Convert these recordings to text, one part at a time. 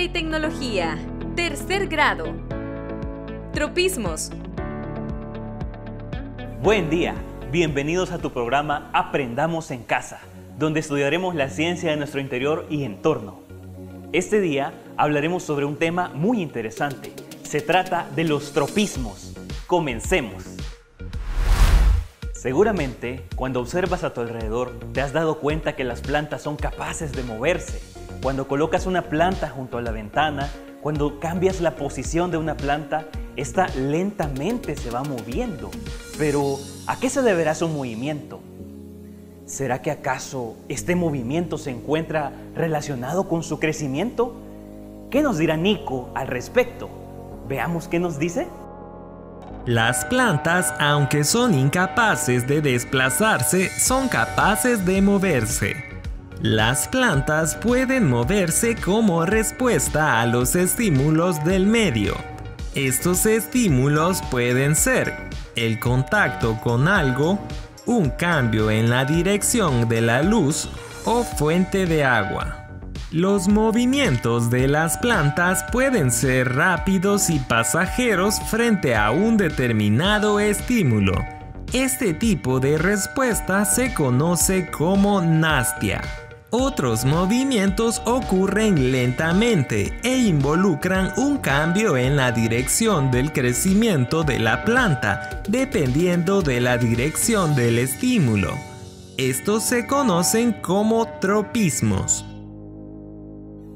y Tecnología. Tercer grado. Tropismos. Buen día, bienvenidos a tu programa Aprendamos en Casa, donde estudiaremos la ciencia de nuestro interior y entorno. Este día hablaremos sobre un tema muy interesante. Se trata de los tropismos. Comencemos. Seguramente, cuando observas a tu alrededor, te has dado cuenta que las plantas son capaces de moverse. Cuando colocas una planta junto a la ventana, cuando cambias la posición de una planta, esta lentamente se va moviendo. Pero, ¿a qué se deberá su movimiento? ¿Será que acaso este movimiento se encuentra relacionado con su crecimiento? ¿Qué nos dirá Nico al respecto? Veamos qué nos dice. Las plantas, aunque son incapaces de desplazarse, son capaces de moverse. Las plantas pueden moverse como respuesta a los estímulos del medio. Estos estímulos pueden ser el contacto con algo, un cambio en la dirección de la luz o fuente de agua. Los movimientos de las plantas pueden ser rápidos y pasajeros frente a un determinado estímulo. Este tipo de respuesta se conoce como nastia. Otros movimientos ocurren lentamente e involucran un cambio en la dirección del crecimiento de la planta, dependiendo de la dirección del estímulo. Estos se conocen como tropismos.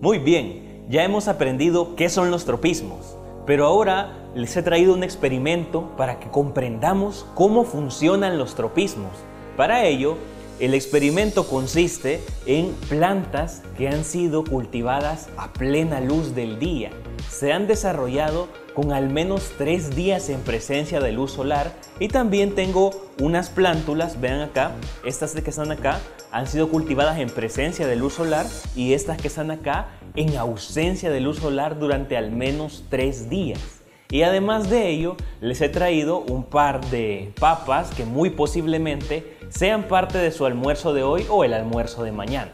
Muy bien, ya hemos aprendido qué son los tropismos, pero ahora les he traído un experimento para que comprendamos cómo funcionan los tropismos. Para ello, el experimento consiste en plantas que han sido cultivadas a plena luz del día. Se han desarrollado con al menos 3 días en presencia de luz solar y también tengo unas plántulas, vean acá, estas que están acá han sido cultivadas en presencia de luz solar y estas que están acá en ausencia de luz solar durante al menos 3 días. Y además de ello, les he traído un par de papas que muy posiblemente sean parte de su almuerzo de hoy o el almuerzo de mañana.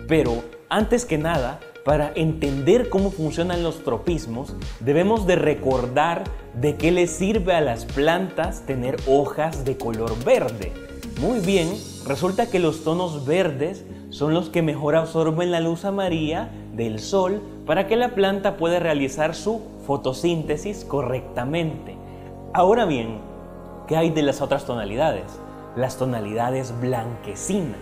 Pero antes que nada, para entender cómo funcionan los tropismos, debemos de recordar de qué les sirve a las plantas tener hojas de color verde. Muy bien, resulta que los tonos verdes son los que mejor absorben la luz amarilla del sol para que la planta pueda realizar su fotosíntesis correctamente. Ahora bien, ¿qué hay de las otras tonalidades? Las tonalidades blanquecinas.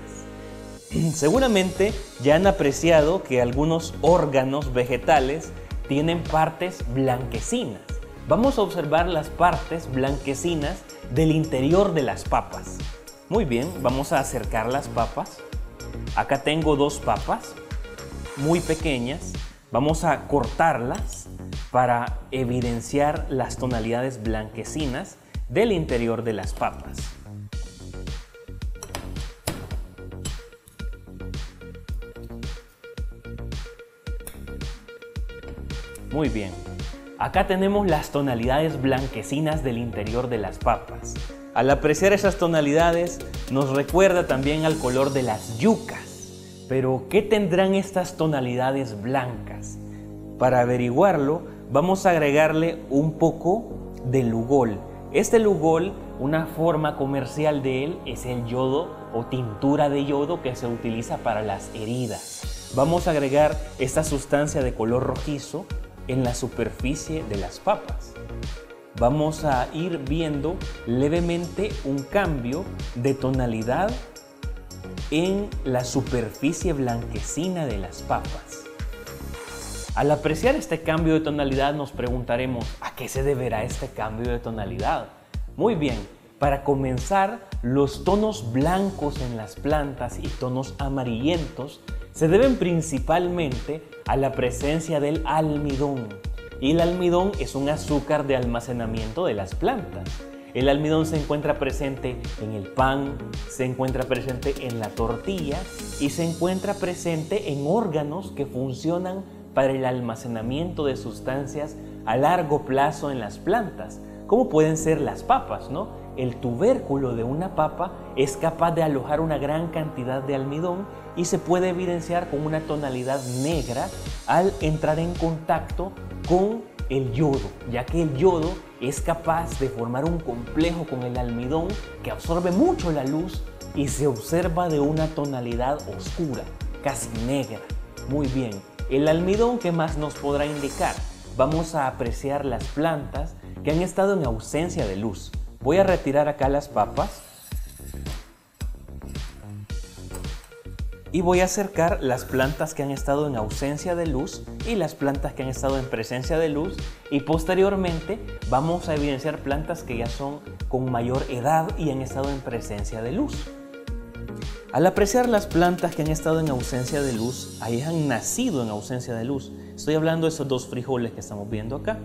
Seguramente ya han apreciado que algunos órganos vegetales tienen partes blanquecinas. Vamos a observar las partes blanquecinas del interior de las papas. Muy bien, vamos a acercar las papas. Acá tengo 2 papas muy pequeñas. Vamos a cortarlas para evidenciar las tonalidades blanquecinas del interior de las papas. Muy bien, acá tenemos las tonalidades blanquecinas del interior de las papas. Al apreciar esas tonalidades nos recuerda también al color de las yucas. Pero, ¿qué tendrán estas tonalidades blancas? Para averiguarlo, vamos a agregarle un poco de lugol. Este lugol, una forma comercial de él es el yodo o tintura de yodo que se utiliza para las heridas. Vamos a agregar esta sustancia de color rojizo en la superficie de las papas. Vamos a ir viendo levemente un cambio de tonalidad en la superficie blanquecina de las papas. Al apreciar este cambio de tonalidad nos preguntaremos, ¿a qué se deberá este cambio de tonalidad? Muy bien, para comenzar, los tonos blancos en las plantas y tonos amarillentos se deben principalmente a la presencia del almidón. Y el almidón es un azúcar de almacenamiento de las plantas. El almidón se encuentra presente en el pan, se encuentra presente en la tortilla y se encuentra presente en órganos que funcionan para el almacenamiento de sustancias a largo plazo en las plantas, como pueden ser las papas, ¿no? el tubérculo de una papa es capaz de alojar una gran cantidad de almidón y se puede evidenciar con una tonalidad negra al entrar en contacto con el yodo, ya que el yodo es capaz de formar un complejo con el almidón que absorbe mucho la luz y se observa de una tonalidad oscura, casi negra. Muy bien, el almidón, ¿qué más nos podrá indicar? Vamos a apreciar las plantas que han estado en ausencia de luz. Voy a retirar acá las papas y voy a acercar las plantas que han estado en ausencia de luz y las plantas que han estado en presencia de luz, y posteriormente vamos a evidenciar plantas que ya son con mayor edad y han estado en presencia de luz. Al apreciar las plantas que han estado en ausencia de luz, ahí han nacido en ausencia de luz. Estoy hablando de esos dos frijoles que estamos viendo acá.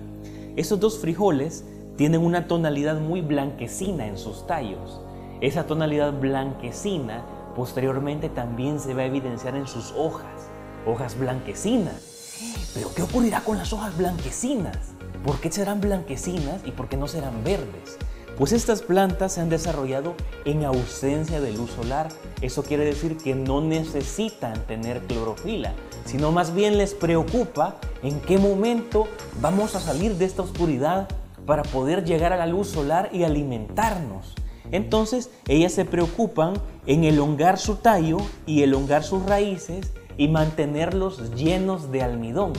Esos dos frijoles tienen una tonalidad muy blanquecina en sus tallos. Esa tonalidad blanquecina posteriormente también se va a evidenciar en sus hojas blanquecinas. ¿Pero qué ocurrirá con las hojas blanquecinas? ¿Por qué serán blanquecinas y por qué no serán verdes? Pues estas plantas se han desarrollado en ausencia de luz solar. Eso quiere decir que no necesitan tener clorofila, sino más bien les preocupa en qué momento vamos a salir de esta oscuridad para poder llegar a la luz solar y alimentarnos. Entonces ellas se preocupan en elongar su tallo y elongar sus raíces y mantenerlos llenos de almidón.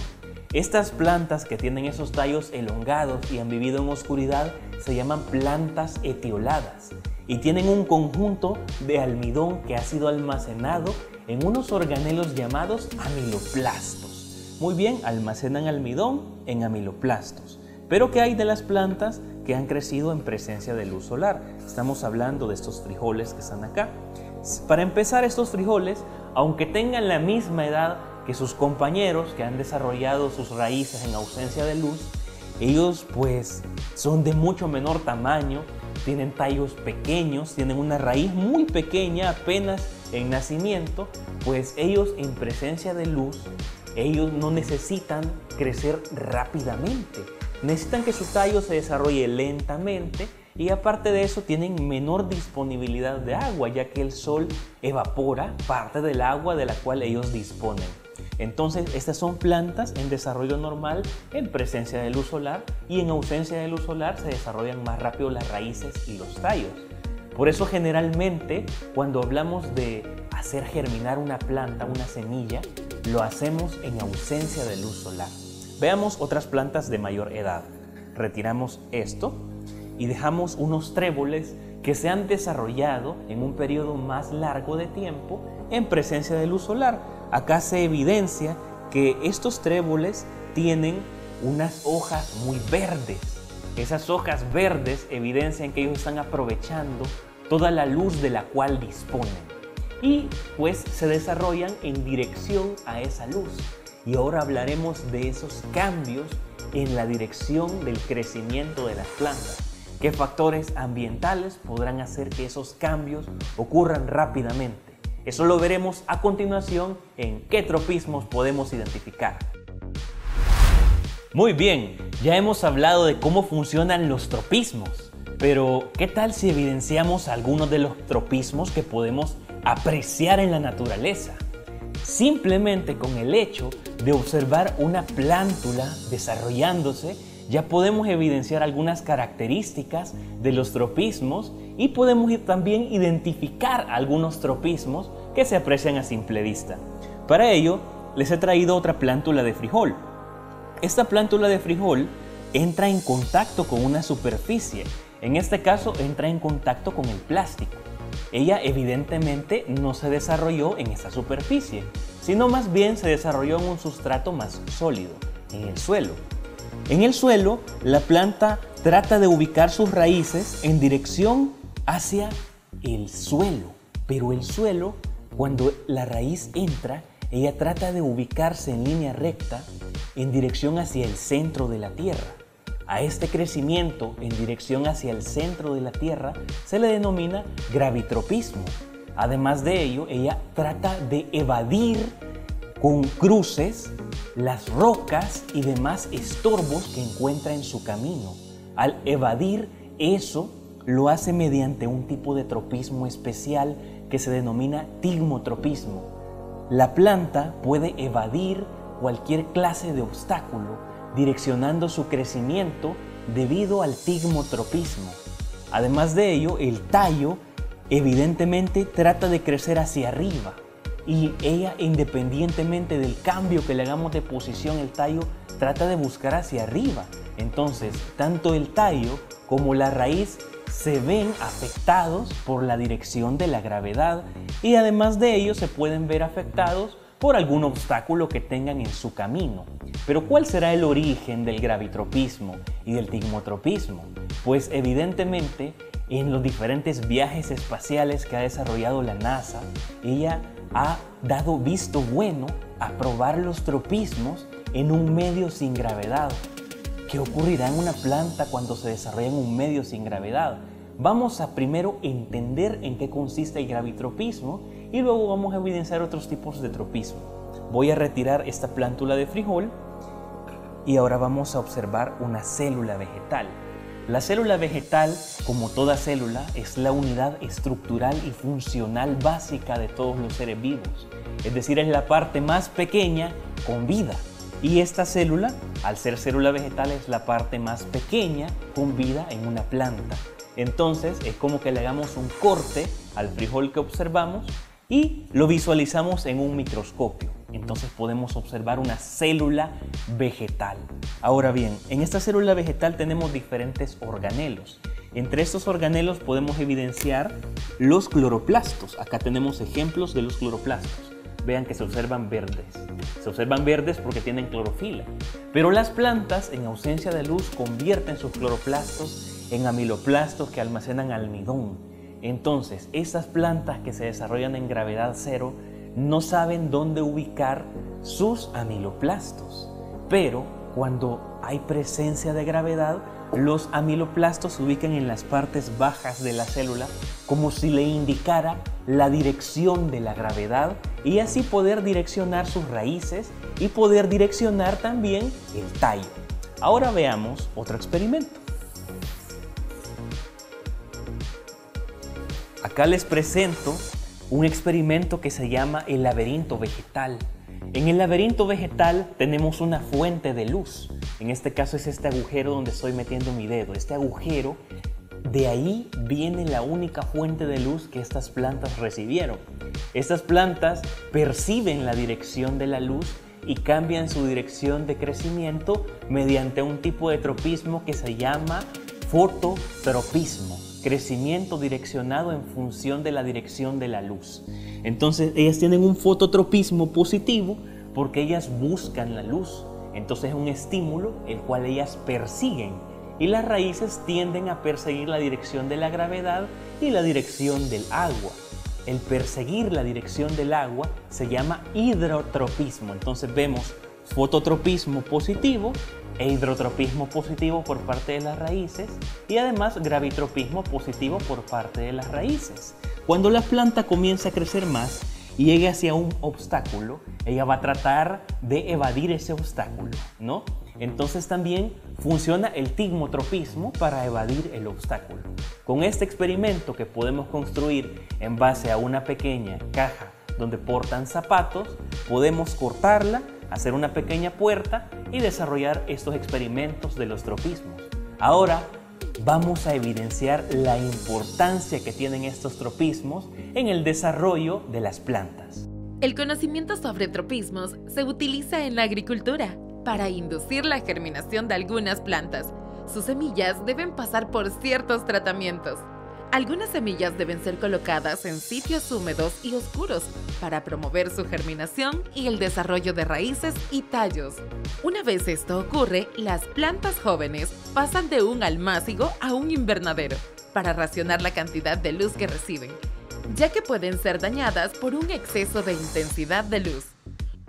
Estas plantas que tienen esos tallos elongados y han vivido en oscuridad se llaman plantas etioladas y tienen un conjunto de almidón que ha sido almacenado en unos organelos llamados amiloplastos. Muy bien, almacenan almidón en amiloplastos. Pero ¿qué hay de las plantas que han crecido en presencia de luz solar? Estamos hablando de estos frijoles que están acá. Para empezar, estos frijoles, aunque tengan la misma edad que sus compañeros que han desarrollado sus raíces en ausencia de luz, ellos pues son de mucho menor tamaño, tienen tallos pequeños, tienen una raíz muy pequeña apenas en nacimiento, pues ellos en presencia de luz, ellos no necesitan crecer rápidamente. Necesitan que su tallo se desarrolle lentamente y aparte de eso tienen menor disponibilidad de agua, ya que el sol evapora parte del agua de la cual ellos disponen. Entonces estas son plantas en desarrollo normal en presencia de luz solar, y en ausencia de luz solar se desarrollan más rápido las raíces y los tallos. Por eso generalmente cuando hablamos de hacer germinar una planta, una semilla, lo hacemos en ausencia de luz solar. Veamos otras plantas de mayor edad. Retiramos esto y dejamos unos tréboles que se han desarrollado en un periodo más largo de tiempo en presencia de luz solar. Acá se evidencia que estos tréboles tienen unas hojas muy verdes. Esas hojas verdes evidencian que ellos están aprovechando toda la luz de la cual disponen y pues se desarrollan en dirección a esa luz. Y ahora hablaremos de esos cambios en la dirección del crecimiento de las plantas. ¿Qué factores ambientales podrán hacer que esos cambios ocurran rápidamente? Eso lo veremos a continuación en ¿Qué tropismos podemos identificar? Muy bien, ya hemos hablado de cómo funcionan los tropismos, pero ¿qué tal si evidenciamos algunos de los tropismos que podemos apreciar en la naturaleza? Simplemente con el hecho de observar una plántula desarrollándose, ya podemos evidenciar algunas características de los tropismos y podemos también identificar algunos tropismos que se aprecian a simple vista. Para ello, les he traído otra plántula de frijol. Esta plántula de frijol entra en contacto con una superficie. En este caso, entra en contacto con el plástico. Ella evidentemente no se desarrolló en esa superficie, sino más bien se desarrolló en un sustrato más sólido, en el suelo. En el suelo, la planta trata de ubicar sus raíces en dirección hacia el suelo, pero el suelo, cuando la raíz entra, ella trata de ubicarse en línea recta en dirección hacia el centro de la tierra. A este crecimiento en dirección hacia el centro de la tierra se le denomina gravitropismo. Además de ello, ella trata de evadir con cruces las rocas y demás estorbos que encuentra en su camino. Al evadir eso, lo hace mediante un tipo de tropismo especial que se denomina tigmotropismo. La planta puede evadir cualquier clase de obstáculo, direccionando su crecimiento debido al tigmotropismo. Además de ello, el tallo evidentemente trata de crecer hacia arriba y ella, independientemente del cambio que le hagamos de posición, el tallo trata de buscar hacia arriba. Entonces, tanto el tallo como la raíz se ven afectados por la dirección de la gravedad y además de ello se pueden ver afectados por algún obstáculo que tengan en su camino. Pero ¿cuál será el origen del gravitropismo y del tigmotropismo? Pues evidentemente en los diferentes viajes espaciales que ha desarrollado la NASA, ella ha dado visto bueno a probar los tropismos en un medio sin gravedad. ¿Qué ocurrirá en una planta cuando se desarrolla en un medio sin gravedad? Vamos a primero entender en qué consiste el gravitropismo y luego vamos a evidenciar otros tipos de tropismo. Voy a retirar esta plántula de frijol y ahora vamos a observar una célula vegetal. La célula vegetal, como toda célula, es la unidad estructural y funcional básica de todos los seres vivos. Es decir, es la parte más pequeña con vida. Y esta célula, al ser célula vegetal, es la parte más pequeña con vida en una planta. Entonces, es como que le hagamos un corte al frijol que observamos y lo visualizamos en un microscopio. Entonces podemos observar una célula vegetal. Ahora bien, en esta célula vegetal tenemos diferentes organelos. Entre estos organelos podemos evidenciar los cloroplastos. Acá tenemos ejemplos de los cloroplastos. Vean que se observan verdes. Se observan verdes porque tienen clorofila. Pero las plantas, en ausencia de luz, convierten sus cloroplastos en amiloplastos que almacenan almidón. Entonces, estas plantas que se desarrollan en gravedad cero no saben dónde ubicar sus amiloplastos. Pero cuando hay presencia de gravedad, los amiloplastos se ubican en las partes bajas de la célula como si le indicara la dirección de la gravedad y así poder direccionar sus raíces y poder direccionar también el tallo. Ahora veamos otro experimento. Acá les presento un experimento que se llama el laberinto vegetal. En el laberinto vegetal tenemos una fuente de luz. En este caso es este agujero donde estoy metiendo mi dedo. Este agujero, de ahí viene la única fuente de luz que estas plantas recibieron. Estas plantas perciben la dirección de la luz y cambian su dirección de crecimiento mediante un tipo de tropismo que se llama fototropismo. Crecimiento direccionado en función de la dirección de la luz. Entonces ellas tienen un fototropismo positivo porque ellas buscan la luz. Entonces es un estímulo el cual ellas persiguen y las raíces tienden a perseguir la dirección de la gravedad y la dirección del agua. El perseguir la dirección del agua se llama hidrotropismo. Entonces vemos fototropismo positivo e hidrotropismo positivo por parte de las raíces y además gravitropismo positivo por parte de las raíces. Cuando la planta comienza a crecer más y llegue hacia un obstáculo, ella va a tratar de evadir ese obstáculo, ¿no? Entonces también funciona el tigmotropismo para evadir el obstáculo. Con este experimento que podemos construir en base a una pequeña caja donde portan zapatos, podemos cortarla, hacer una pequeña puerta y desarrollar estos experimentos de los tropismos. Ahora vamos a evidenciar la importancia que tienen estos tropismos en el desarrollo de las plantas. El conocimiento sobre tropismos se utiliza en la agricultura para inducir la germinación de algunas plantas. Sus semillas deben pasar por ciertos tratamientos. Algunas semillas deben ser colocadas en sitios húmedos y oscuros para promover su germinación y el desarrollo de raíces y tallos. Una vez esto ocurre, las plantas jóvenes pasan de un almácigo a un invernadero para racionar la cantidad de luz que reciben, ya que pueden ser dañadas por un exceso de intensidad de luz.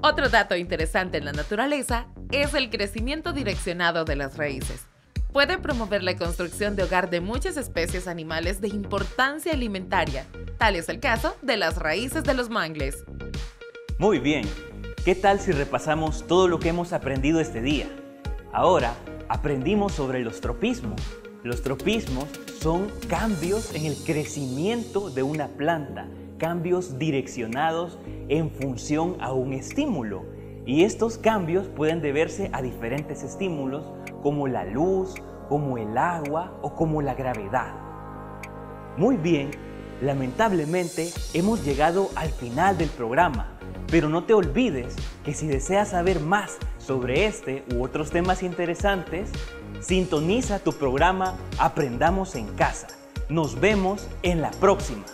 Otro dato interesante en la naturaleza es el crecimiento direccionado de las raíces. Puede promover la construcción de hogar de muchas especies animales de importancia alimentaria. Tal es el caso de las raíces de los mangles. Muy bien, ¿qué tal si repasamos todo lo que hemos aprendido este día? Ahora aprendimos sobre los tropismos, Los tropismos son cambios en el crecimiento de una planta, cambios direccionados en función a un estímulo. Y estos cambios pueden deberse a diferentes estímulos como la luz, como el agua o como la gravedad. Muy bien, lamentablemente hemos llegado al final del programa, pero no te olvides que si deseas saber más sobre este u otros temas interesantes, sintoniza tu programa Aprendamos en Casa. Nos vemos en la próxima.